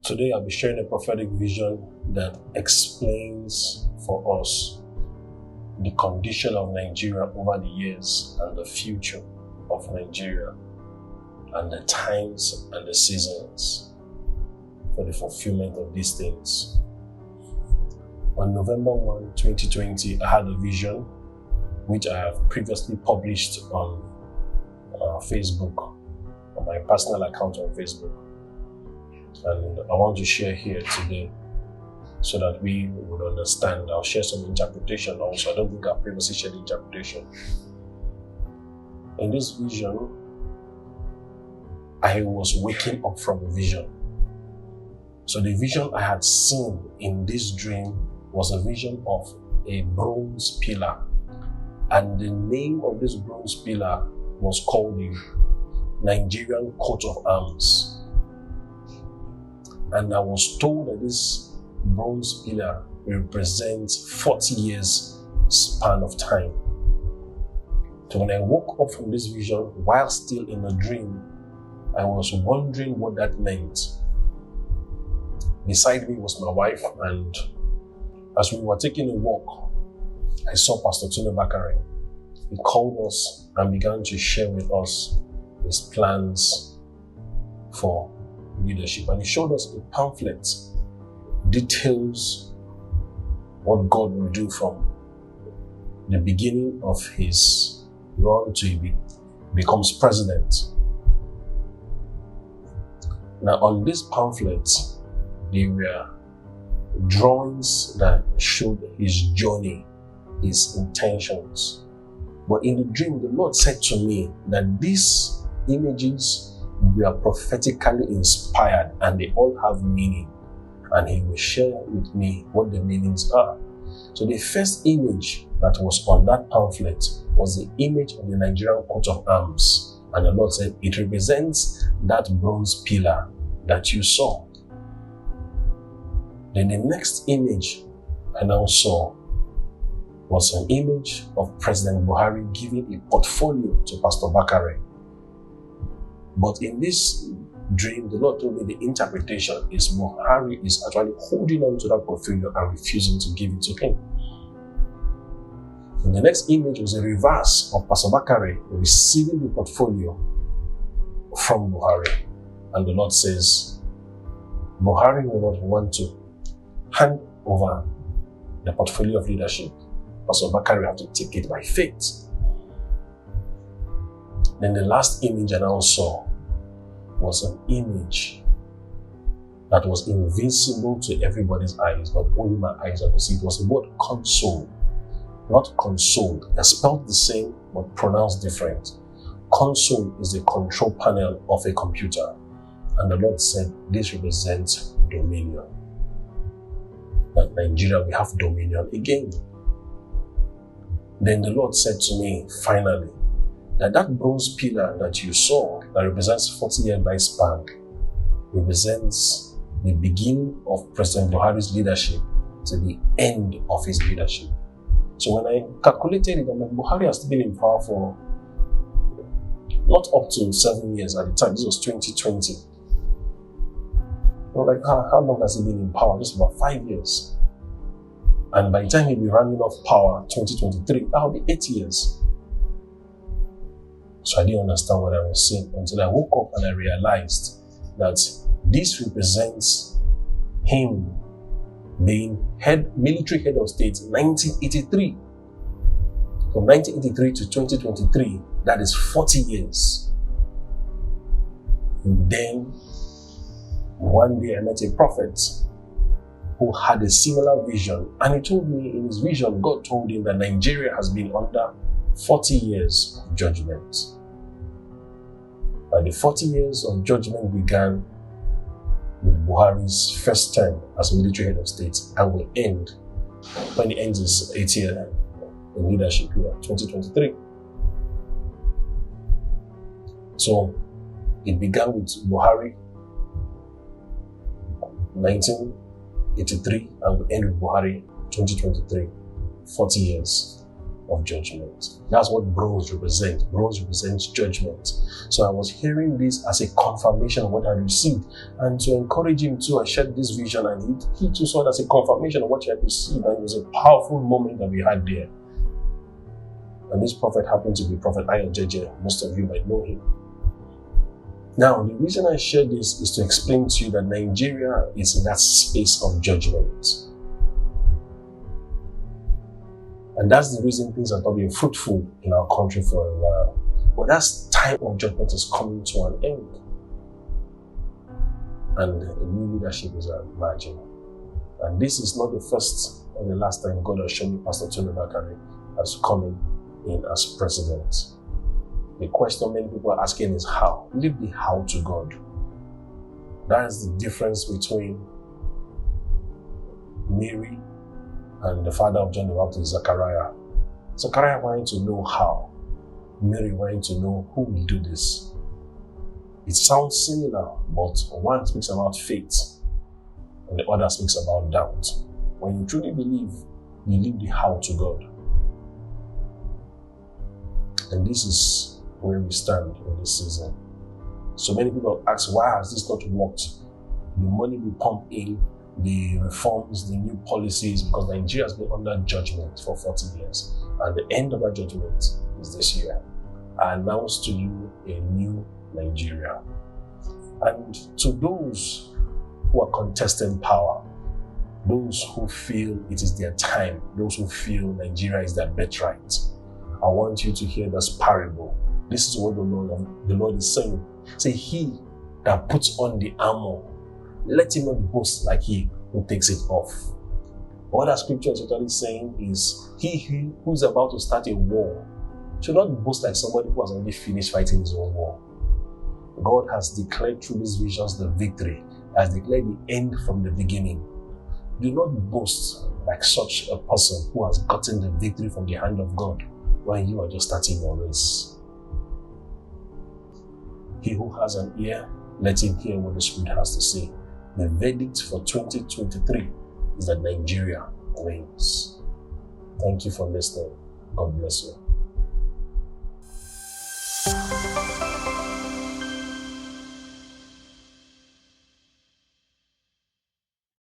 Today I'll be sharing a prophetic vision that explains for us the condition of Nigeria over the years and the future of Nigeria and the times and the seasons for the fulfillment of these things. On November 1, 2020, I had a vision which I have previously published on Facebook, on my personal account on Facebook. And I want to share here today so that we would understand. I'll share some interpretation also. I don't think I've previously shared interpretation. In this vision, I was waking up from a vision. So the vision I had seen in this dream was a vision of a bronze pillar. And the name of this bronze pillar was called the Nigerian coat of arms. And I was told that this bronze pillar represents 40 years span of time. So when I woke up from this vision, while still in a dream, I was wondering what that meant. Beside me was my wife, and as we were taking a walk, I saw Pastor Tune Bakare. He called us and began to share with us his plans for leadership. And he showed us a pamphlet, details what God will do from the beginning of his run to he becomes president. Now on this pamphlet, there were drawings that showed his journey, his intentions. But in the dream, the Lord said to me that these images were prophetically inspired and they all have meaning. And he will share with me what the meanings are. So the first image that was on that pamphlet was the image of the Nigerian coat of arms. And the Lord said, it represents that bronze pillar that you saw. Then the next image I now saw was an image of President Buhari giving a portfolio to Pastor Bakare. But in this dream, the Lord told me the interpretation is Buhari is actually holding on to that portfolio and refusing to give it to him. And the next image was a reverse of Pastor Bakare receiving the portfolio from Buhari. And the Lord says, Buhari will not want to hand over the portfolio of leadership. Pastor Bakare will have to take it by faith. Then the last image I now saw was an image that was invisible to everybody's eyes, but only my eyes could see. It was the word console, not console. They're spelled the same, but pronounced different. Console is the control panel of a computer. And the Lord said, this represents dominion. That Nigeria will have dominion again. Then the Lord said to me, finally, that bronze pillar that you saw that represents 40-year lifespan represents the beginning of President Buhari's leadership to the end of his leadership. So when I calculated it, I'm like, Buhari has been in power for not up to 7 years at the time. This was 2020. I'm like, how long has he been in power? Just about 5 years. And by the time he'll be running off power, 2023, that'll be 8 years. So I didn't understand what I was saying until I woke up and I realized that this represents him being military head of state in 1983. From 1983 to 2023, that is 40 years. And then one day I met a prophet who had a similar vision, and he told me in his vision, God told him that Nigeria has been under 40 years of judgment. And the 40 years of judgment began with Buhari's first term as military head of state and will end when he ends his 8th year in leadership here, 2023. So it began with Buhari, 1983, and will end with Buhari, 2023, 40 years. of judgment. That's what bronze represents. Bronze represents judgment. So I was hearing this as a confirmation of what I received. And to encourage him too, I shared this vision, and he too saw it as a confirmation of what he had received. And it was a powerful moment that we had there. And this prophet happened to be Prophet Judgement. Most of you might know him. Now, the reason I share this is to explain to you that Nigeria is in that space of judgment. And that's the reason things have not been fruitful in our country for a while. But that time of judgment is coming to an end. And a new leadership is emerging. And this is not the first or the last time God has shown me Pastor Tony Bakari as coming in as president. The question many people are asking is how? Leave the how to God. That is the difference between Mary and the father of John the Baptist, Zechariah. Zechariah wanted to know how. Mary wanted to know who will do this. It sounds similar, but one speaks about faith and the other speaks about doubt. When you truly believe, you leave the how to God. And this is where we stand in this season. So many people ask, why has this not worked? The money we pump in, the reforms, the new policies, because Nigeria has been under judgment for 40 years. And the end of that judgment is this year. I announce to you a new Nigeria. And to those who are contesting power, those who feel it is their time, those who feel Nigeria is their birthright, I want you to hear this parable. This is what the Lord is saying. Say, he that puts on the armor, let him not boast like he who takes it off. What that scripture is actually saying is, he who is about to start a war should not boast like somebody who has already finished fighting his own war. God has declared through these visions the victory, has declared the end from the beginning. Do not boast like such a person who has gotten the victory from the hand of God when you are just starting your race. He who has an ear, let him hear what the Spirit has to say. The verdict for 2023 is that Nigeria wins. Thank you for listening. God bless you.